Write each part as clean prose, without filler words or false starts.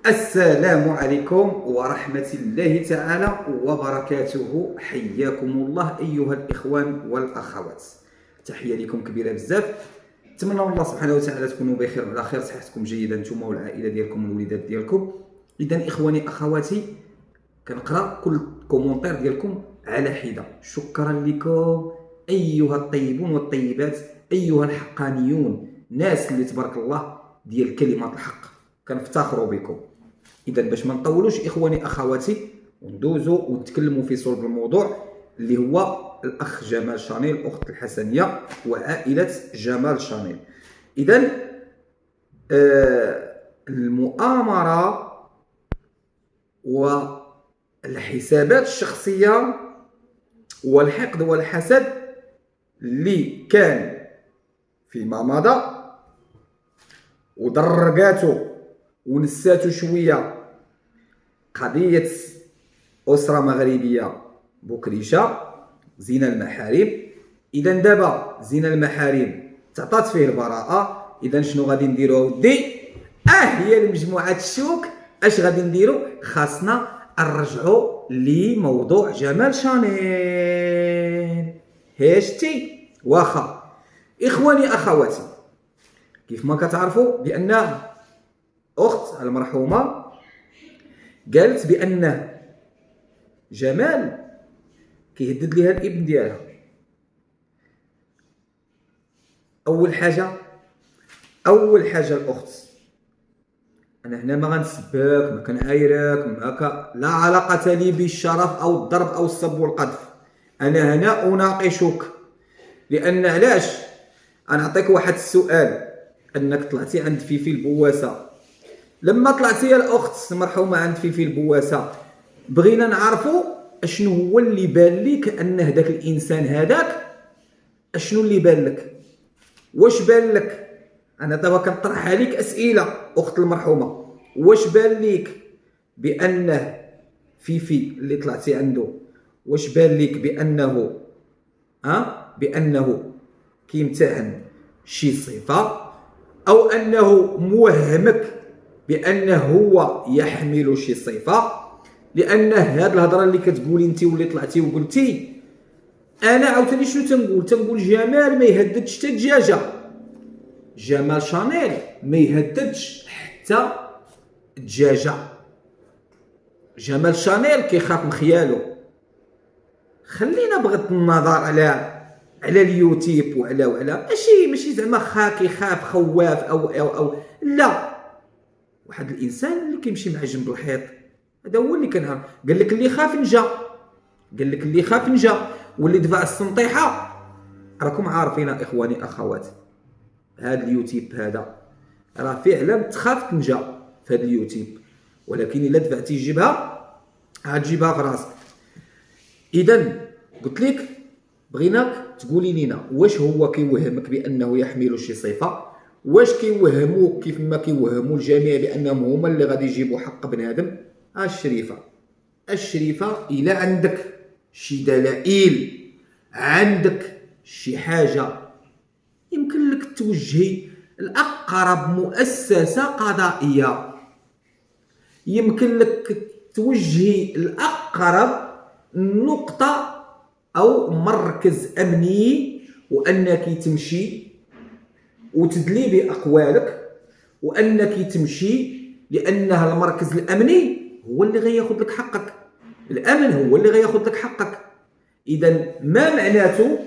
السلام عليكم ورحمة الله تعالى وبركاته. حياكم الله أيها الإخوان والأخوات، تحية لكم كبيرة بزاف. نتمنى الله سبحانه وتعالى تكونوا بخير وعلى خير، صحتكم جيدة نتوما والعائلة ديالكم والوليدات ديالكم. إذا إخواني أخواتي، كنقرا كل كومونتير ديالكم على حدة. شكرا لكم أيها الطيبون والطيبات، أيها الحقانيون، ناس اللي تبارك الله ديال كلمة الحق، كنفتخروا بكم. اذا باش ما نطولوش اخواني اخواتي وندوزو ونتكلموا في صلب الموضوع اللي هو الاخ جمال شانيل، الاخت الحسنيه وعائله جمال شانيل. اذا المؤامره والحسابات الشخصيه والحقد والحسد اللي كان فيما مضى ودرقاتو ونساتو شويه قضيه اسره مغربيه بوكريشه زنا المحارم. اذا دابا زنا المحارم تعطات فيه البراءه. اذا شنو غادي نديرو اودي؟ هي المجموعات الشوك اش غادي نديرو؟ خاصنا نرجعوا لموضوع جمال شانيل. هاشتي واخا اخواني اخواتي، كيف ما كتعرفوا بان اخت المرحومه قالت بان جمال كيهدد ليها الابن ديالها. اول حاجه الاخت، انا هنا ما غنسبك، ما كنعايرك، لا علاقه لي بالشرف او الضرب او السب والقذف. انا هنا اناقشك. لان علاش؟ انا نعطيك واحد السؤال. انك طلعتي عند فيفي البواسه، لما طلعتي يا الاخت المرحومه عند فيفي البواسه، بغينا نعرفوا اشنو هو اللي بان لك ان هذاك الانسان هذاك، اشنو اللي بان لك؟ واش بان لك؟ انا دابا كنطرح عليك اسئله اخت المرحومه. واش بان لك بانه فيفي اللي طلعتي عنده، واش بان لك بانه بانه كيمتهن شي صفه، او انه موهمك بانه هو يحمل شي صفه؟ لان هاد الهضره اللي كتقولي انت واللي طلعتي وقلتي، انا عاوتاني شنو تنقول جمال ما يهددش حتى دجاجه. جمال شانيل ما يهددش حتى دجاجه. جمال شانيل كيخاف من خيالو. خلينا بغض النظر على اليوتيوب وعلى ماشي زعما كيخاف خواف او لا. واحد الانسان اللي كيمشي مع جنب الحيط، هذا هو اللي كنهار. قال لك اللي خاف نجا، واللي دفع السنطيحه. راكم عارفين اخواني اخوات، هذا اليوتيوب هذا راه فعلا تخاف تنجا في هذا اليوتيوب، ولكن الا دفعتي جيبها غتجيبها في راسك. اذا قلت لك بغيناك تقولي لينا واش هو كيوهمك بانه يحمل شي صفه؟ واش كيوهموك كيف ما كيوهموا الجميع بانهم هما اللي غادي يجيبوا حق بنادم؟ الشريفه الى عندك شي دلائل، عندك شي حاجه، يمكن لك توجهي لاقرب مؤسسه قضائيه، يمكن لك توجهي لاقرب نقطه او مركز امني، وانك تمشي وتدلي باقوالك، وانك تمشي لانها المركز الامني هو اللي غياخذ لك حقك. الامن هو اللي غياخذ لك حقك. اذا ما معناته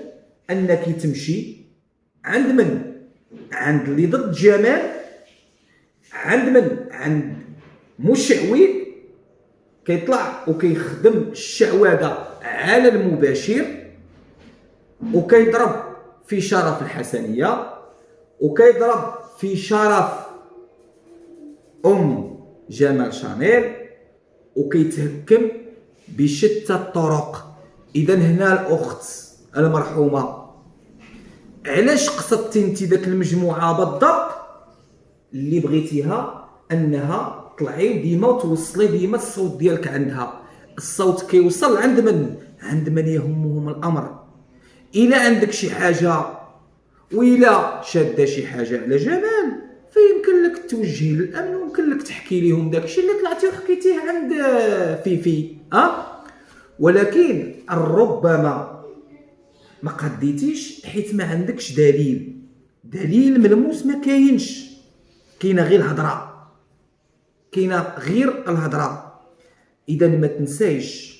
انك تمشي عند من؟ عند اللي ضد جمال؟ عند من؟ عند مشعوذ كيطلع وكيخدم الشعوذه على المباشر، وكيضرب في شرف الحسنيه، وكيضرب في شرف جمال شانيل، وكيتهكم بشتى الطرق. اذا هنا الاخت المرحومه، علاش قصدتي انت ذاك المجموعه بالضبط اللي بغيتيها انها طلعي ديما وتوصلي ديما الصوت ديالك عندها؟ الصوت كيوصل عند من؟ عند من يهمهم الامر. الا عندك شي حاجه، وإلا شاده شي حاجه على جمال، فيمكن لك توجهي للامن ويمكن لك تحكي لهم داكشي اللي طلعتي وحكيتيه عند فيفي. ولكن ربما ما قديتيش حيت ما عندكش دليل ملموس. ما كاينش، كاينه غير الهضره، كاينه غير الهضره. اذا ما تنسايش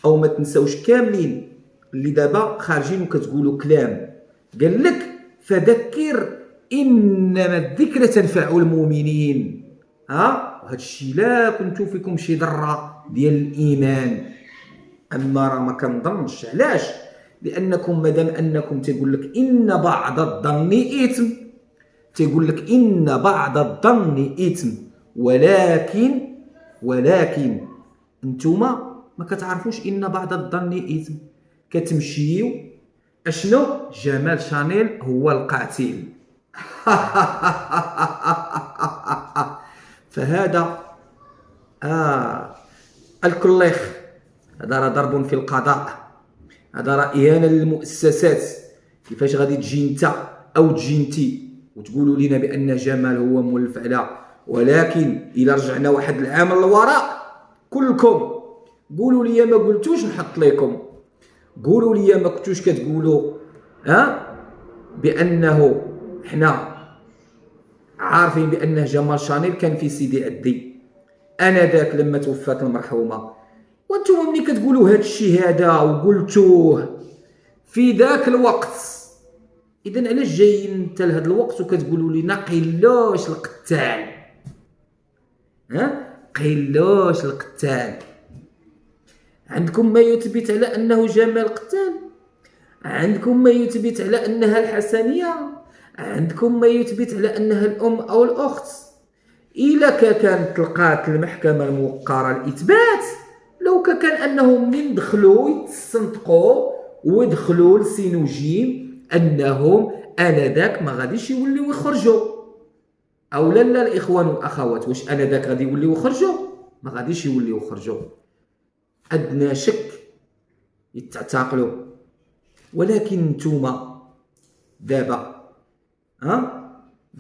او ما تنساوش كاملين اللي دابا خارجين وكتقولوا كلام قال لك فذكر انما الذكرى تنفع المؤمنين. وهذا الشيء لا كنتو فيكم شي ذره ديال الايمان. اما راه ما كنظنش. علاش؟ لانكم مادام انكم تيقول لك ان بعض الظن اثم، تيقول لك ان بعض الظن اثم، ولكن انتوما ما كتعرفوش ان بعض الظن اثم. كتمشيو اشنو؟ جمال شانيل هو القاتل. فهذا الكليخ، هذا راه ضرب في القضاء، هذا راه اهانه للمؤسسات. كيفاش غادي تجي انت او تجي انتي وتقولوا لنا بان جمال هو مولف على؟ ولكن الا رجعنا واحد العام للوراء كلكم قولوا لي ما قلتوش نحط لكم، قولوا لي ما كنتوش كتقولوا بانه حنا عارفين بان جمال شانيل كان في سيدي عدي انا ذاك لما توفات المرحومه، وانتم ملي كتقولوا هذا الشيء هذا وقلتوه في ذاك الوقت، اذا علاش جايين حتى لهذا الوقت وكتقولوا لنا قيلوش القتال؟ قيلوش القتال؟ عندكم ما يثبت على انه جمال قتال؟ عندكم ما يثبت على انها الحسنيه؟ عندكم ما يثبت على انها الام او الاخت؟ الا كانت لقات المحكمه الموقره الاثبات، لو كان انهم من دخلوا يتصنتقوا ودخلوا لسينوجيم انهم انذاك ما غاديش يوليو يخرجوا، او لا الاخوان والاخوات، واش انذاك غادي يوليو يخرجوا؟ ما غاديش يوليو يخرجوا، ادنى شك يتعتقلوا. ولكن نتوما دابا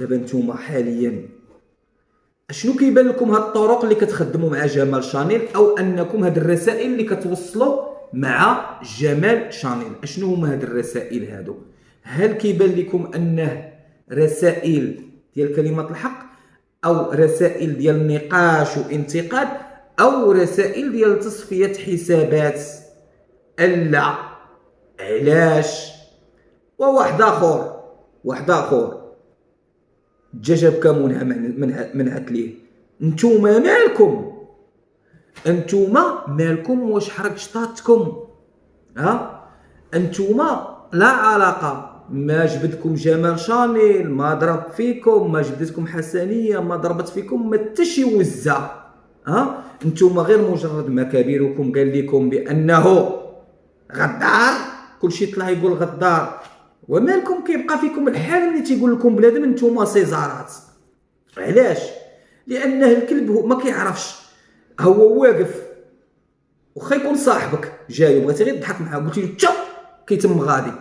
نتوما حاليا اشنو كيبان لكم هاد الطرق اللي كتخدموا مع جمال شانيل، او انكم هاد الرسائل اللي كتوصلوا مع جمال شانيل؟ اشنو هما هاد الرسائل هادو؟ هل كيبان لكم انه رسائل ديال كلمه الحق، او رسائل ديال نقاش وانتقاد، او رسائل ديال تصفيه حسابات؟ الا علاش؟ وواحد اخر الدجاجه بكا منهت ليه. نتوما مالكم واش حرق شطاتكم؟ انتوما لا علاقه، ما جبدكم جمال شانيل، ما ضرب فيكم، ما جبدتكم حسنيه، ما ضربت فيكم، ما حتى شي وزه. انتوما غير مجرد مكابيركم قال لكم بانه غدار، كلشي طلع يقول غدار، ومالكم كيبقى فيكم الحال اللي تيقول لكم بنادم نتوما سيزارات. علاش؟ لانه الكلب هو ما كيعرفش، هو واقف واخا يكون صاحبك جاي وبغيتي غير تضحك معاه قلتي له تشوب كيتم غادي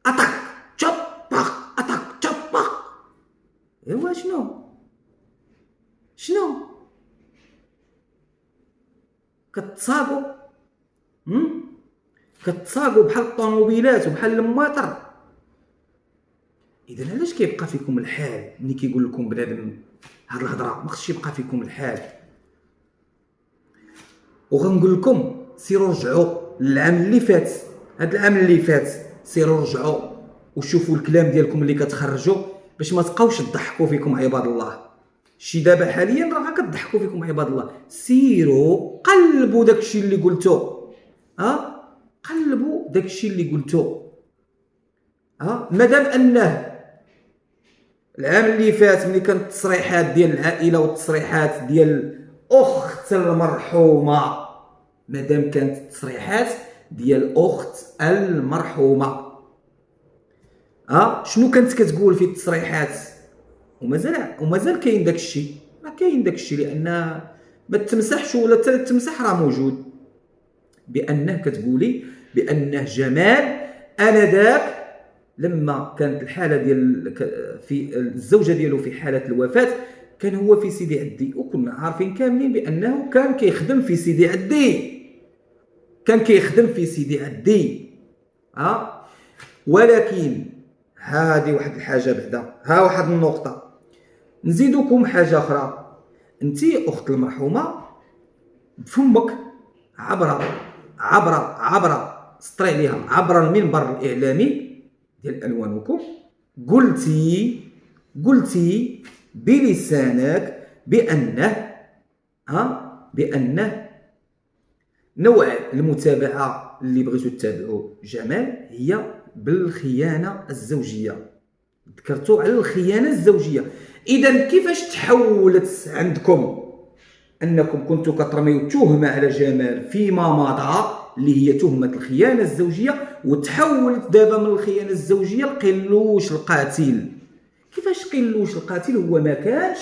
اطاك تشوب باخ اطاك تشوب باخ. ايوا شنو كتصاقوا بحال الطوموبيلات وبحال الماطر. اذا علاش كيبقى فيكم الحال ملي كيقول لكم بنادم هاد الهضره؟ ما خصش يبقى فيكم الحال. وغنقول لكم سيروا رجعوا للعام اللي فات، هاد العام اللي فات سيروا رجعوا وشوفوا الكلام ديالكم اللي كتخرجوا باش ما تبقاوش تضحكوا فيكم عباد الله. شي دابا حاليا راه كتضحكوا فيكم عباد الله. سيروا قلبوا داكشي اللي قلتو، قلبوا داكشي اللي قلتو. مادام انه العام اللي فات ملي كانت التصريحات ديال العائله والتصريحات ديال اخت المرحومه، مادام كانت التصريحات ديال اخت المرحومه، شنو كانت كتقول في التصريحات؟ ومازال كاين داك الشيء، راه كاين داك الشيء، لان ما تمسحش ولا تمسح راه موجود، بانه كتقولي بانه جمال انذاك لما كانت الحاله ديال في الزوجه ديالو في حاله الوفاه، كان هو في سيدي عدي، وكنا عارفين كاملين بانه كان كيخدم في سيدي عدي، كان كيخدم في سيدي عدي. ولكن هذه واحد الحاجه بعدا، ها واحد النقطه نزيدكم حاجه اخرى. انت اخت المرحومه بفمك عبر سطري عليها عبر المنبر الاعلامي ديال الوانكم، قلتي بلسانك بانه نوع المتابعه اللي بغيتوا تتابعوا جمال هي بالخيانه الزوجيه، ذكرتوا على الخيانه الزوجيه. اذا كيفاش تحولت عندكم انكم كنتوا كترميو تهمه على جمال فيما مضى اللي هي تهمه الخيانه الزوجيه، وتحولت دابا من الخيانه الزوجيه لقلوش القاتل؟ كيفاش قلوش القاتل هو ما كانش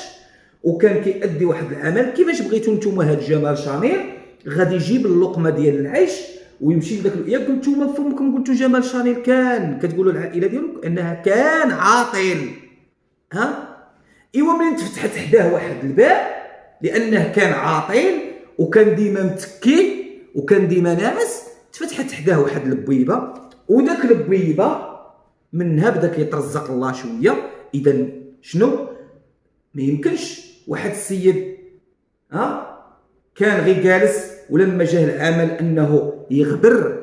وكان كيأدي واحد العمل؟ كيفاش بغيتوا نتوما هاد جمال شاميل غادي يجيب اللقمه ديال العيش ويمشي لذاك؟ ياك نتوما فمكم قلتوا جمال شاميل كان كتقولوا العائله ديالو انها كان عاطل. ايوا منين تفتحت حداه واحد الباب لانه كان عاطل وكان ديما متكي وكان ديما ناعس، تفتحت حداه واحد البويبه، وداك البويبه منها بدا كيترزق الله شويه. اذا شنو؟ ما يمكنش واحد السيد كان غير جالس ولما جاه العمل انه يغبر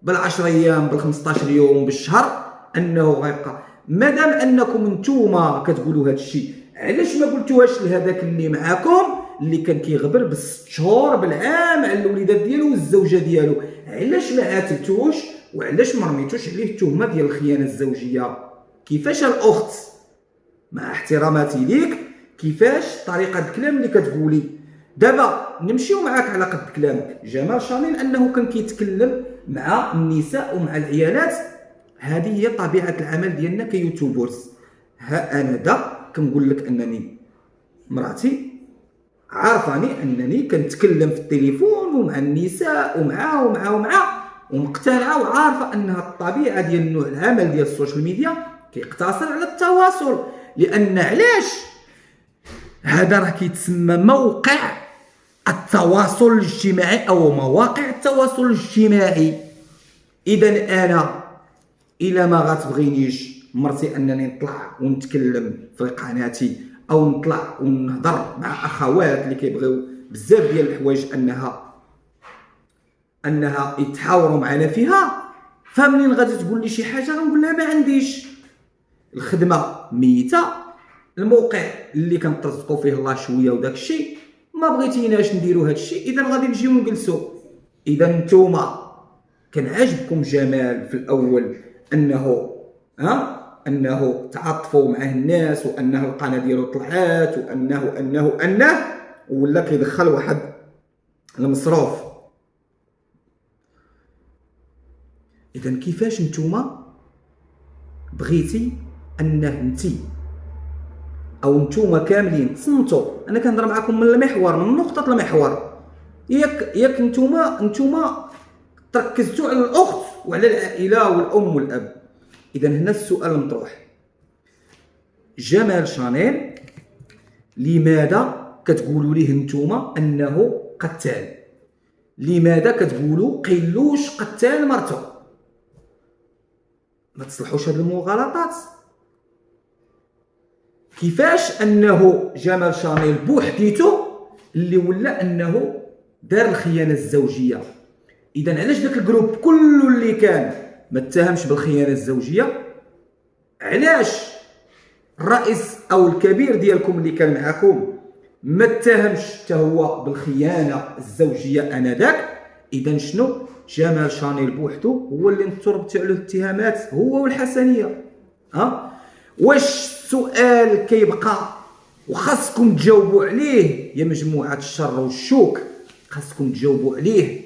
بال10 ايام بال15 يوم بالشهر انه غيبقى. مادام انكم نتوما كتقولوا هذا الشيء، علاش ما قلتوهاش لهذاك اللي معاكم اللي كان كيغبر ب6 شهور بالعام على الوليدات ديالو والزوجه ديالو؟ علاش ما عاتبتوش وعلاش ما رميتوش عليه التهمه ديال الخيانه الزوجيه؟ كيفاش الاخت مع احتراماتي ليك، كيفاش طريقه الكلام اللي كتقولي؟ دابا نمشيو معاك على قد كلامك. جمال شاميل انه كان كيتكلم مع النساء ومع العيالات، هذه هي طبيعه العمل ديالنا كيوتيوبرز. ها انا دا كنقول لك انني مراتي عارفاني انني كنتكلم في التليفون ومع النساء ومعاه ومقتنعه وعارفه انها الطبيعه ديال نوع العمل ديال السوشيال ميديا كيقتصر على التواصل. لان علاش؟ هذا راه كيتسمى موقع التواصل الاجتماعي او مواقع التواصل الاجتماعي. اذا انا الى ما غتبغينيش مرتي انني نطلع ونتكلم في قناتي او نطلع ونهضر مع اخوات اللي كيبغيو بزاف ديال الحوايج انها يتحاوروا معنا فيها، فمنين غادي تقول لي شي حاجه غنقول لها ما عنديش، الخدمه ميته، الموقع اللي كنترزقوا فيه الله شويه وداك الشيء ما بغيتيناش نديروا هذا الشيء، اذا غادي نجيو نجلسوا. اذا نتوما كان عاجبكم جمال في الاول انه تعاطفوا معه الناس وانه القناه ديالو طلعات وانه ولا كيدخل واحد المصروف. اذا كيفاش نتوما بغيتي انه انتي او نتوما كاملين تصنتوا؟ انا كنهضر معكم من المحور، من نقطه المحور. ياك نتوما تركزتوا على الاخت وعلى العائله والام والاب. اذا هنا السؤال المطروح، جمال شاميل لماذا كتقولوا ليه نتوما انه قتال؟ لماذا كتقولوا قيلوش قتال مرته؟ ما تصلحوش هاد المغالطات. كيفاش انه جمال شاميل بوحديته اللي ولا انه دار الخيانه الزوجيه؟ اذا علاش داك الجروب كله اللي كان ما اتهمش بالخيانه الزوجيه؟ علاش الرئيس او الكبير ديالكم اللي كان معكم ما اتهمش حتى هو بالخيانه الزوجيه انذاك؟ اذا شنو؟ جمال شاميل بوحده هو اللي تربط عليه الاتهامات، هو والحسنيه. واش السؤال كيبقى وخاصكم تجاوبوا عليه يا مجموعه الشر والشوك، خاصكم تجاوبوا عليه،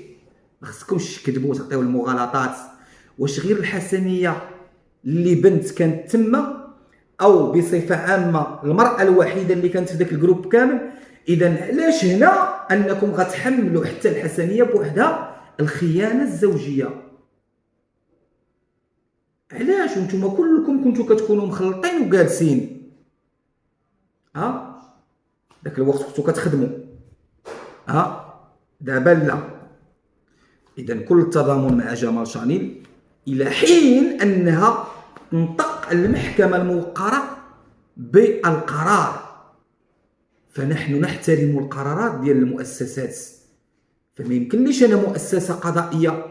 ما خاصكمش تكذبوا وتعطيو المغالطات. واش غير الحسنيه اللي بنت كانت تما، او بصفه عامه المراه الوحيده اللي كانت في ذاك الجروب كامل؟ اذا علاش هنا انكم غتحملوا حتى الحسنيه بوحدها الخيانه الزوجيه؟ علاش وانتم كلكم كنتو كتكونوا مخلطين وجالسين؟ داك الوقت كنتو كتخدموا، دابا لا. اذا كل التضامن مع جمال شانيل الى حين انها تنطق المحكمه الموقره بالقرار. فنحن نحترم القرارات ديال المؤسسات، فما يمكنليش انا مؤسسه قضائيه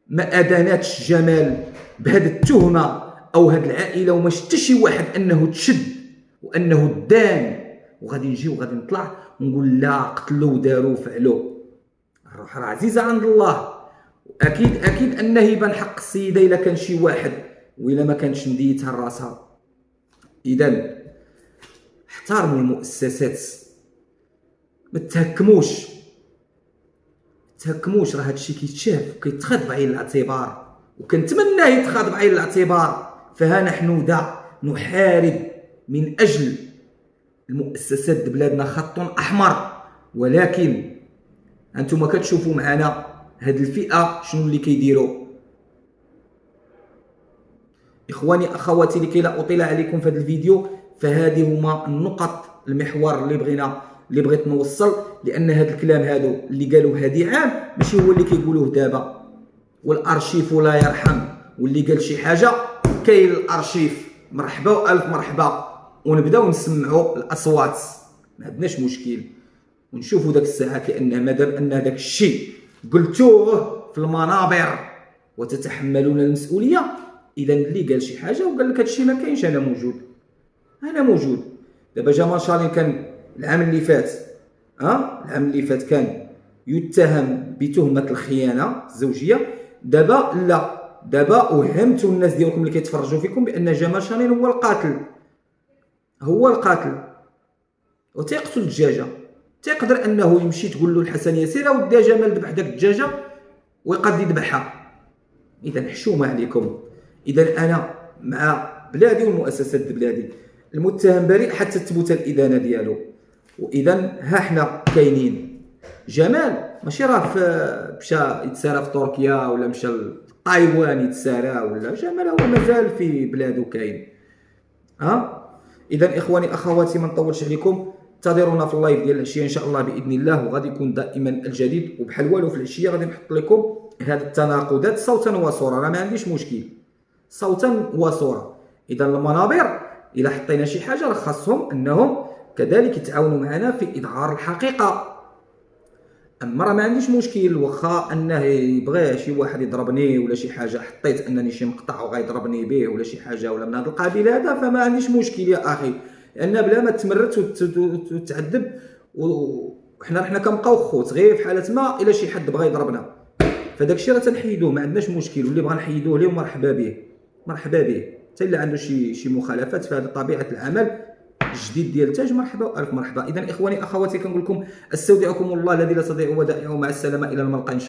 ما ادانتش جمال بهذه التهمه او هذه العائله وما شفت شي واحد انه تشد وانه دان، وغادي نجي وغادي نطلع ونقول لا قتلوا وداروا وفعلوا. الروح راه عزيزه عند الله، واكيد انه يبان حق السيده الا كان شي واحد والا ما كانش مديتها راسها. اذا احترموا المؤسسات، ما تهكموش، راه هادشي كيتشاف وكيتخذ بعين الاعتبار، وكنتمناه يتخذ بعين الاعتبار. فها نحن نحارب من اجل المؤسسات بلادنا خط احمر. ولكن انتم كتشوفوا معنا هاد الفئه شنو اللي كيديروا. اخواني اخواتي، لكي لا اطيل عليكم في هذا الفيديو، فهذه هما النقط المحور اللي بغيت نوصل. لان هذا الكلام هادو اللي قالوه هادي عام ماشي هو اللي كيقولوه دابا، والارشيف لا يرحم. واللي قال شي حاجه كاين الارشيف، مرحبا والف مرحبا، ونبداو نسمعوا الاصوات، ما عندناش مشكل، ونشوفوا داك الساعه كأن مادام ان داك الشيء قلتوه في المنابر وتتحملون المسؤوليه، اذا اللي قال شي حاجه وقال لك هادشي ما كاينش، انا موجود. دابا جمال شانيل كان العام اللي فات كان يتهم بتهمه الخيانه الزوجيه. دابا لا، دابا وهمتوا الناس ديالكم اللي كيتفرجوا فيكم بان جمال شانيل هو القاتل وتيقتل الدجاجه. تيقدر انه يمشي تقول له الحسن ياسير اودي جمال ذبح داك الدجاجه ويقد يذبحها. اذا حشومه عليكم. اذا انا مع بلادي والمؤسسات بلادي، المتهم بريء حتى تثبت الادانه ديالو. واذا ها حنا كاينين. جمال ماشي راه مشى يتسارى في تركيا ولا مشى لتايوان يتسارى، ولا جمال هو مازال في بلادو كاين. اذا اخواني اخواتي، ما نطولش عليكم، انتظرونا في اللايف ديال العشيه ان شاء الله باذن الله، وغادي يكون دائما الجديد. وبحال والو في العشيه غادي نحط لكم هذه التناقضات صوتا وصوره، راه ما عنديش مشكل، صوتا وصوره. اذا المنابر الا حطينا شي حاجه راه خاصهم انهم كذلك يتعاونوا معنا في اظهار الحقيقه. اما راه ما عنديش مشكل، واخا انه يبغي شي واحد يضربني ولا شي حاجه، حطيت انني شي مقطع وغيضربني به ولا شي حاجه ولا من هذا القبيل هذا، فما عنديش مشكل يا اخي، لان بلا ما تمرت وتعذب وحنا كنبقاو خوت غير في حاله ما الا شي حد بغى يضربنا، فداك الشيء راه تنحيدوه، ما عندناش مشكل. واللي بغى نحيدوه ليه مرحبا به، حتى اللي عنده شي مخالفات في هذه طبيعه العمل الجديد ديال التاج، مرحبا والف مرحبا. اذا اخواني اخواتي، كنقول لكم استودعكم الله الذي لا تضيع ودائعه، مع السلامه الى الملقى.